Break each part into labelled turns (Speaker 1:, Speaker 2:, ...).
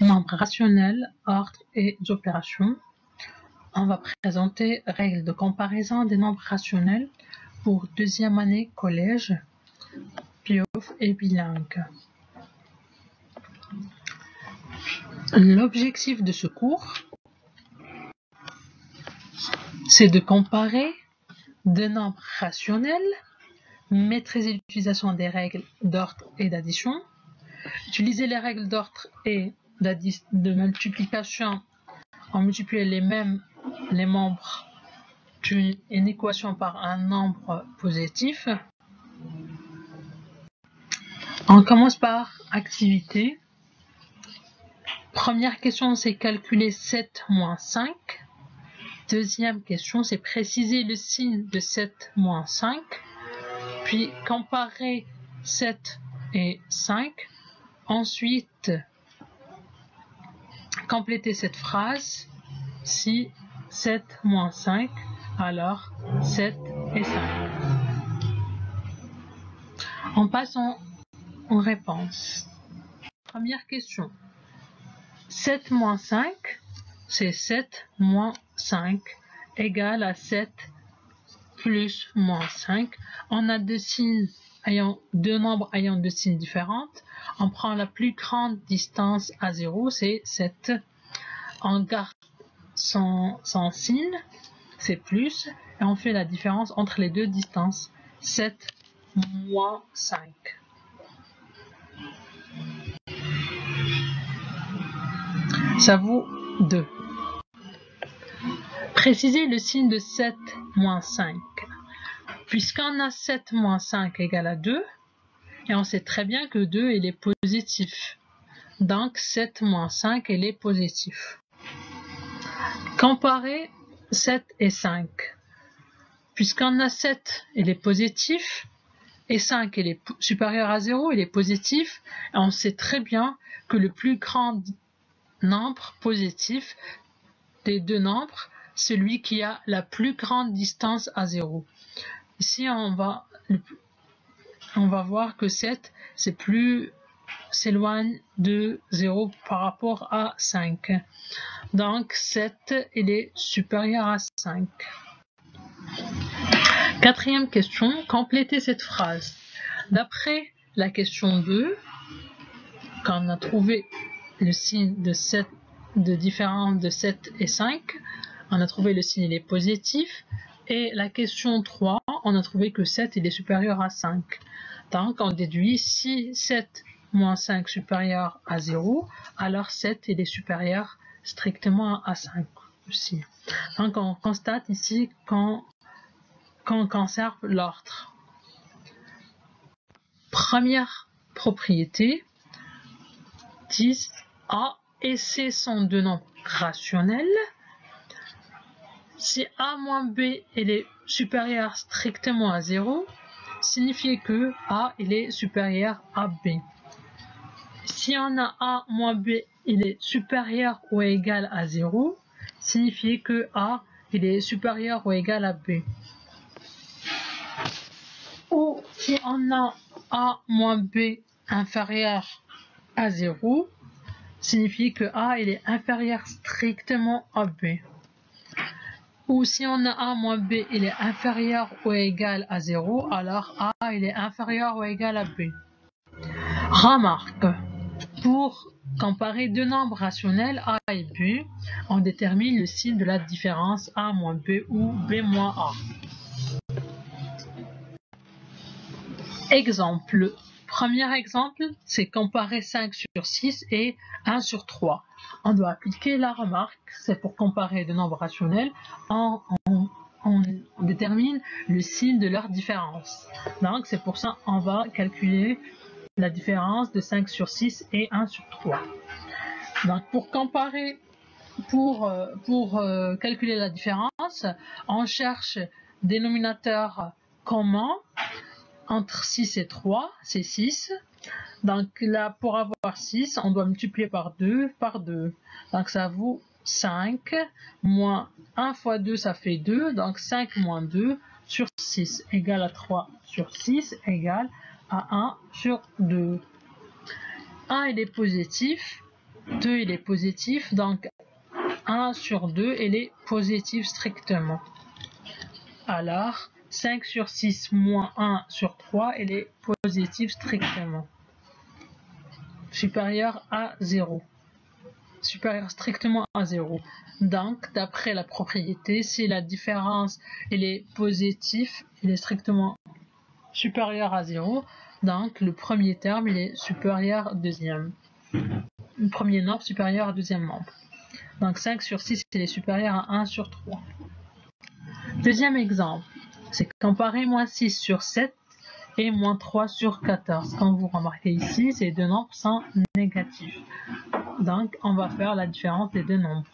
Speaker 1: Nombre rationnel, ordre et opérations. On va présenter règles de comparaison des nombres rationnels pour deuxième année collège, PIOF et bilingue. L'objectif de ce cours, c'est de comparer deux nombres rationnels, maîtriser l'utilisation des règles d'ordre et d'addition, utiliser les règles d'ordre et de multiplication en multipliant les membres d'une équation par un nombre positif. On commence par activité. Première question, c'est calculer 7 moins 5. Deuxième question, c'est préciser le signe de 7 moins 5. Puis comparer 7 et 5. Ensuite, compléter cette phrase. Si 7 moins 5, alors 7 et 5. En passant aux réponses. Première question. 7 moins 5, c'est 7 moins 5 égale à 7 plus moins 5. On a deux nombres ayant deux signes différents. On prend la plus grande distance à 0, c'est 7. On garde son signe, c'est plus, et on fait la différence entre les deux distances. 7 moins 5. Ça vaut 2. Préciser le signe de 7 moins 5. Puisqu'on a 7 moins 5 égale à 2, et on sait très bien que 2 il est positif. Donc 7 moins 5 il est positif. Comparer 7 et 5. Puisqu'on a 7 il est positif, et 5 il est supérieur à 0, il est positif, et on sait très bien que le plus grand nombre positif des deux nombres, celui qui a la plus grande distance à 0. Ici, on va voir que 7 s'éloigne de 0 par rapport à 5. Donc 7 il est supérieur à 5. Quatrième question, complétez cette phrase. D'après la question 2, quand on a trouvé le signe de différence de 7 et 5, on a trouvé le signe il est positif, et la question 3, on a trouvé que 7 il est supérieur à 5. Donc on déduit si 7 moins 5 supérieur à 0, alors 7 il est supérieur strictement à 5 aussi. Donc on constate ici qu'on conserve l'ordre. Première propriété, 10 A et C sont deux nombres rationnels. Si A moins B il est supérieur strictement à 0, signifie que A il est supérieur à B. Si on a A moins B il est supérieur ou égal à 0, signifie que A il est supérieur ou égal à B. Ou si on a A moins B inférieur à 0, signifie que A il est inférieur strictement à B. Ou si on a A moins B il est inférieur ou égal à 0, alors A il est inférieur ou égal à B. Remarque, pour comparer deux nombres rationnels A et B, on détermine le signe de la différence A moins B ou B moins A. Exemple. Premier exemple, c'est comparer 5 sur 6 et 1 sur 3. On doit appliquer la remarque, c'est pour comparer deux nombres rationnels, on détermine le signe de leur différence. Donc c'est pour ça qu'on va calculer la différence de 5 sur 6 et 1 sur 3. Donc pour comparer, pour calculer la différence, on cherche dénominateur commun. Entre 6 et 3, c'est 6. Donc là, pour avoir 6, on doit multiplier par 2. Donc ça vaut 5. Moins 1 fois 2, ça fait 2. Donc 5 moins 2 sur 6 égale à 3 sur 6 égale à 1 sur 2. 1 il est positif. 2 il est positif, donc 1 sur 2 il est positif strictement. Alors 5 sur 6 moins 1 sur 3 il est positif strictement. Supérieur à 0. Supérieur strictement à 0. Donc, d'après la propriété, si la différence elle est positive, il est strictement supérieur à 0, donc le premier terme il est supérieur au deuxième. Le premier nombre supérieur au deuxième nombre. Donc 5 sur 6 il est supérieur à 1 sur 3. Deuxième exemple, c'est comparer moins 6 sur 7 et moins 3 sur 14. Comme vous remarquez ici, ces deux nombres sont négatifs. Donc, on va faire la différence des deux nombres.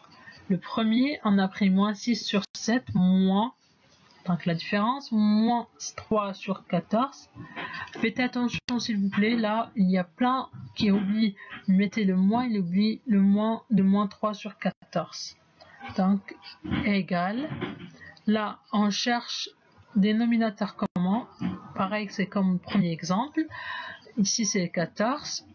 Speaker 1: Le premier, on a pris moins 6 sur 7, moins, donc la différence, moins 3 sur 14. Faites attention s'il vous plaît, là, il y a plein qui oublient, mettez le moins, il oublie le moins de moins 3 sur 14. Donc, égal. Là, on cherche dénominateur commun. Pareil, c'est comme le premier exemple. Ici, c'est 14.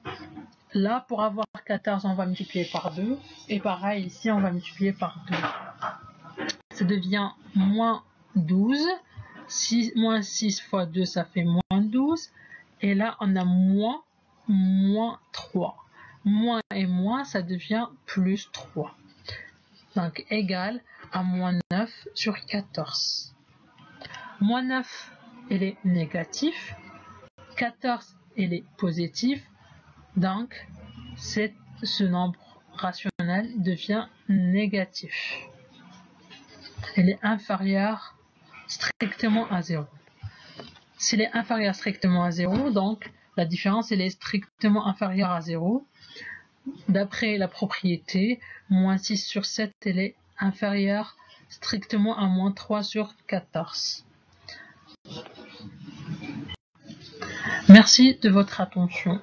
Speaker 1: Là, pour avoir 14, on va multiplier par 2. Et pareil, ici, on va multiplier par 2. Ça devient moins 12. Moins 6 fois 2, ça fait moins 12. Et là, on a moins 3. Moins et moins, ça devient plus 3. Donc, égal à moins 9 sur 14. Moins 9, il est négatif. 14, il est positif. Donc, ce nombre rationnel devient négatif. Il est inférieur strictement à 0. S'il est inférieur strictement à 0, donc la différence elle est strictement inférieure à 0. D'après la propriété, moins 6 sur 7 elle est inférieure strictement à moins 3 sur 14. Merci de votre attention.